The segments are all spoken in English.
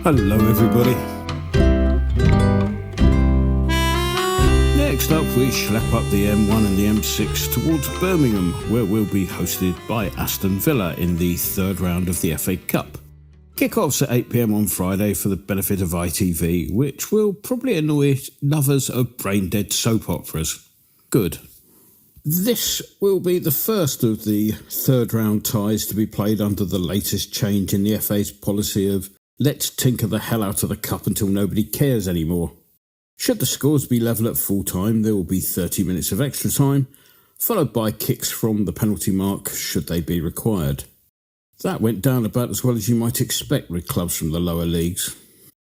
Hello everybody. Next up we schlep up the M1 and the M6 towards Birmingham, where we'll be hosted by Aston Villa in the third round of the FA Cup. Kick-offs at 8 PM on Friday for the benefit of ITV, which will probably annoy lovers of brain-dead soap operas. Good. This will be the first of the third round ties to be played under the latest change in the FA's policy of let's tinker the hell out of the cup until nobody cares anymore. Should the scores be level at full time, there will be 30 minutes of extra time, followed by kicks from the penalty mark should they be required. That went down about as well as you might expect with clubs from the lower leagues.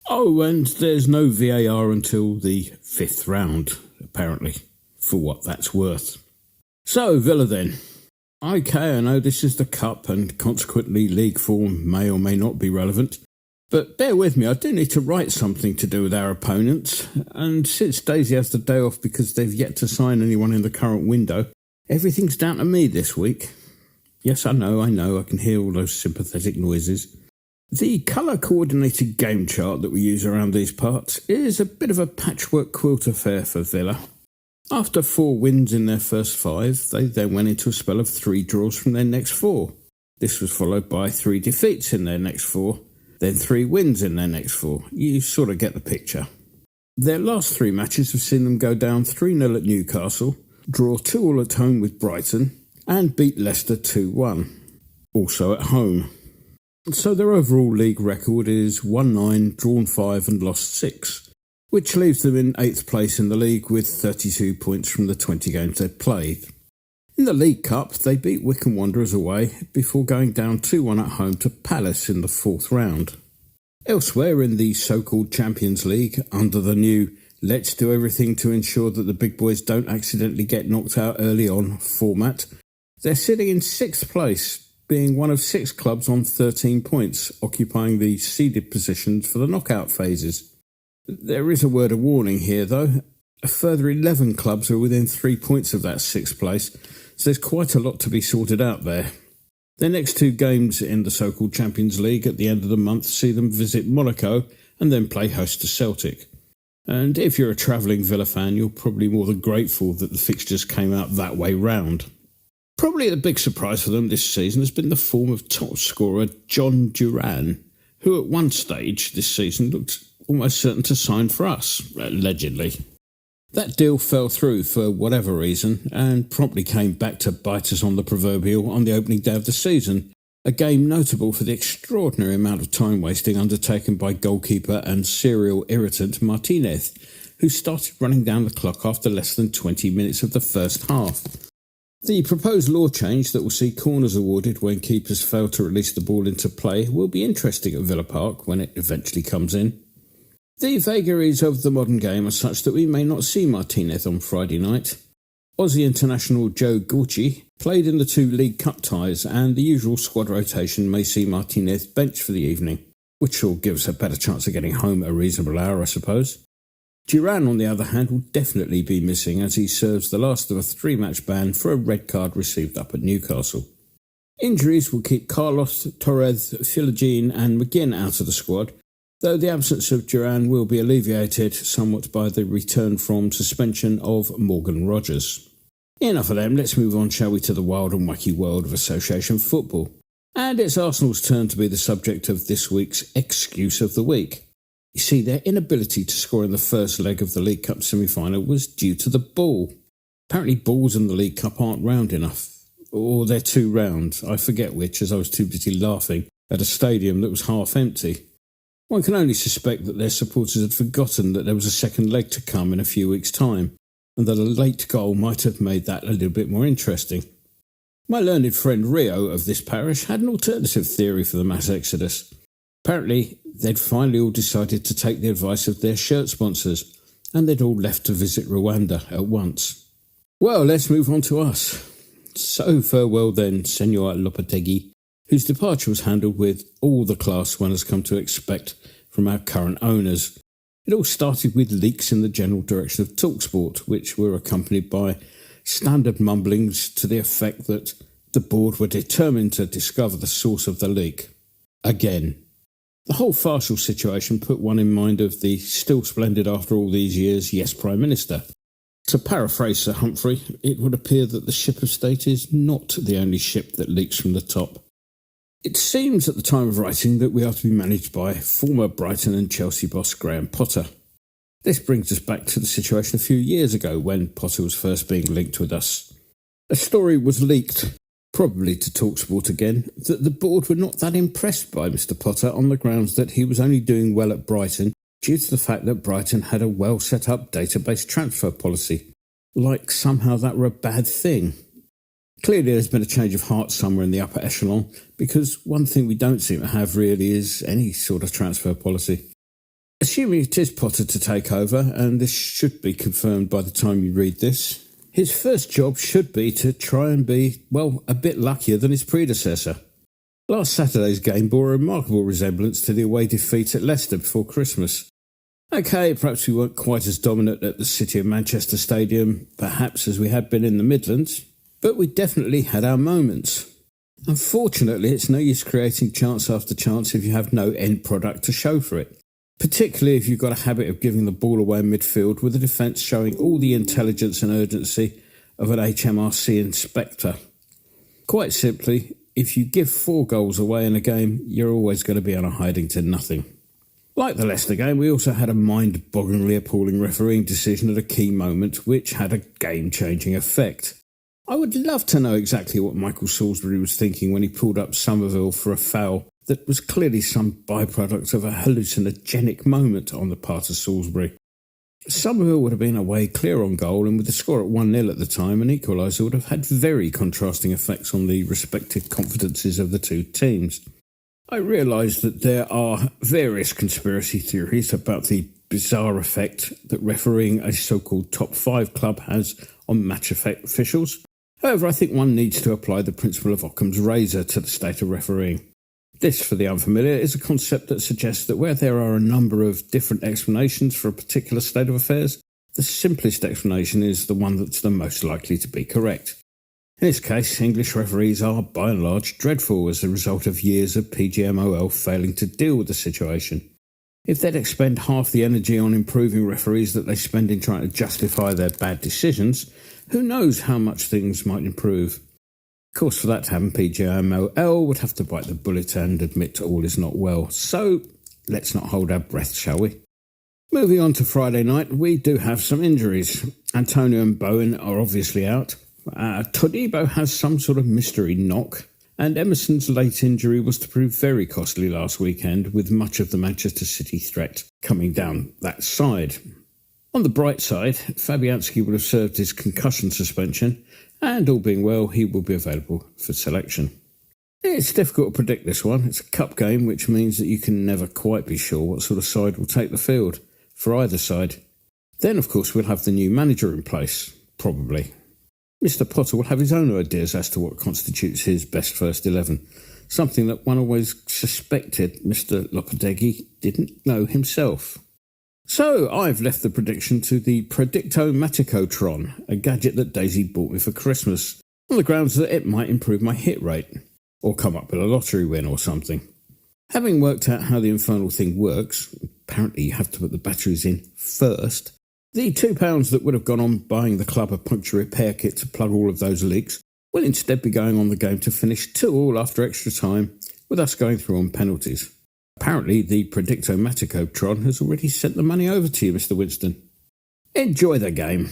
Oh, and there's no VAR until the fifth round, apparently, for what that's worth. So, Villa then. Okay, I know this is the cup and consequently league form may or may not be relevant. But bear with me, I do need to write something to do with our opponents, and since Daisy has the day off because they've yet to sign anyone in the current window, everything's down to me this week. Yes, I know, I can hear all those sympathetic noises. The colour-coordinated game chart that we use around these parts is a bit of a patchwork quilt affair for Villa. After 4 wins in their first 5, they then went into a spell of 3 draws from their next 4. This was followed by 3 defeats in their next 4. Then 3 wins in their next 4. You sort of get the picture. Their last 3 matches have seen them go down 3-0 at Newcastle, draw 2-2 at home with Brighton, and beat Leicester 2-1, also at home. So their overall league record is 1-9, drawn 5 and lost 6, which leaves them in 8th place in the league with 32 points from the 20 games they've played. In the League Cup, they beat Wycombe Wanderers away before going down 2-1 at home to Palace in the 4th round. Elsewhere in the so-called Champions League, under the new let's do everything to ensure that the big boys don't accidentally get knocked out early on format, they're sitting in 6th place, being one of 6 clubs on 13 points, occupying the seeded positions for the knockout phases. There is a word of warning here though. A further 11 clubs are within 3 points of that 6th place, so there's quite a lot to be sorted out there. Their next 2 games in the so-called Champions League at the end of the month see them visit Monaco and then play host to Celtic. And if you're a travelling Villa fan, you're probably more than grateful that the fixtures came out that way round. Probably the big surprise for them this season has been the form of top scorer John Duran, who at one stage this season looked almost certain to sign for us, allegedly. That deal fell through for whatever reason and promptly came back to bite us on the proverbial on the opening day of the season, a game notable for the extraordinary amount of time wasting undertaken by goalkeeper and serial irritant Martinez, who started running down the clock after less than 20 minutes of the first half. The proposed law change that will see corners awarded when keepers fail to release the ball into play will be interesting at Villa Park when it eventually comes in. The vagaries of the modern game are such that we may not see Martinez on Friday night. Aussie international Joe Gucci played in the 2 League Cup ties, and the usual squad rotation may see Martinez benched for the evening, which will give us a better chance of getting home at a reasonable hour, I suppose. Duran, on the other hand, will definitely be missing as he serves the last of a 3-match ban for a red card received up at Newcastle. Injuries will keep Carlos, Torres, Philogene and McGinn out of the squad, though the absence of Duran will be alleviated somewhat by the return from suspension of Morgan Rogers. Enough of them, let's move on, shall we, to the wild and wacky world of association football. And it's Arsenal's turn to be the subject of this week's excuse of the week. You see, their inability to score in the first leg of the League Cup semi-final was due to the ball. Apparently balls in the League Cup aren't round enough. Or they're too round, I forget which, as I was too busy laughing at a stadium that was half empty. One can only suspect that their supporters had forgotten that there was a second leg to come in a few weeks' time, and that a late goal might have made that a little bit more interesting. My learned friend Rio of this parish had an alternative theory for the mass exodus. Apparently, they'd finally all decided to take the advice of their shirt sponsors, and they'd all left to visit Rwanda at once. Well, let's move on to us. So farewell then, Senor Lopetegui, whose departure was handled with all the class one has come to expect from our current owners. It all started with leaks in the general direction of TalkSport, which were accompanied by standard mumblings to the effect that the board were determined to discover the source of the leak. Again. The whole Farshall situation put one in mind of the still splendid after all these years, yes, Prime Minister. To paraphrase Sir Humphrey, it would appear that the ship of state is not the only ship that leaks from the top. It seems at the time of writing that we are to be managed by former Brighton and Chelsea boss Graham Potter. This brings us back to the situation a few years ago when Potter was first being linked with us. A story was leaked, probably to TalkSport again, that the board were not that impressed by Mr Potter on the grounds that he was only doing well at Brighton due to the fact that Brighton had a well set up database transfer policy. Like somehow that were a bad thing. Clearly there's been a change of heart somewhere in the upper echelon, because one thing we don't seem to have really is any sort of transfer policy. Assuming it is Potter to take over, and this should be confirmed by the time you read this, his first job should be to try and be, well, a bit luckier than his predecessor. Last Saturday's game bore a remarkable resemblance to the away defeat at Leicester before Christmas. OK, perhaps we weren't quite as dominant at the City of Manchester Stadium, perhaps as we had been in the Midlands, but we definitely had our moments. Unfortunately, it's no use creating chance after chance if you have no end product to show for it, particularly if you've got a habit of giving the ball away in midfield with a defence showing all the intelligence and urgency of an HMRC inspector. Quite simply, if you give 4 goals away in a game, you're always going to be on a hiding to nothing. Like the Leicester game, we also had a mind-bogglingly appalling refereeing decision at a key moment which had a game-changing effect. I would love to know exactly what Michael Salisbury was thinking when he pulled up Somerville for a foul that was clearly some byproduct of a hallucinogenic moment on the part of Salisbury. Somerville would have been away clear on goal, and with the score at 1-0 at the time, an equaliser would have had very contrasting effects on the respective confidences of the two teams. I realise that there are various conspiracy theories about the bizarre effect that refereeing a so-called top 5 club has on match officials. However, I think one needs to apply the principle of Occam's razor to the state of refereeing. This, for the unfamiliar, is a concept that suggests that where there are a number of different explanations for a particular state of affairs, the simplest explanation is the one that's the most likely to be correct. In this case, English referees are, by and large, dreadful as a result of years of PGMOL failing to deal with the situation. If they'd expend half the energy on improving referees that they spend in trying to justify their bad decisions, who knows how much things might improve. Of course, for that to happen, PGMOL would have to bite the bullet and admit all is not well. So, let's not hold our breath, shall we? Moving on to Friday night, we do have some injuries. Antonio and Bowen are obviously out. Todibo has some sort of mystery knock, and Emerson's late injury was to prove very costly last weekend, with much of the Manchester City threat coming down that side. On the bright side, Fabianski will have served his concussion suspension, and all being well, he will be available for selection. It's difficult to predict this one. It's a cup game, which means that you can never quite be sure what sort of side will take the field, for either side. Then, of course, we'll have the new manager in place, probably. Mr Potter will have his own ideas as to what constitutes his best first 11, something that one always suspected Mr Lopetegui didn't know himself. So I've left the prediction to the Predicto-Maticotron, a gadget that Daisy bought me for Christmas, on the grounds that it might improve my hit rate, or come up with a lottery win or something. Having worked out how the infernal thing works, apparently you have to put the batteries in first, the £2 that would have gone on buying the club a puncture repair kit to plug all of those leaks will instead be going on the game to finish 2-2 after extra time, with us going through on penalties. Apparently, the Predicto-Maticotron has already sent the money over to you, Mr Winston. Enjoy the game.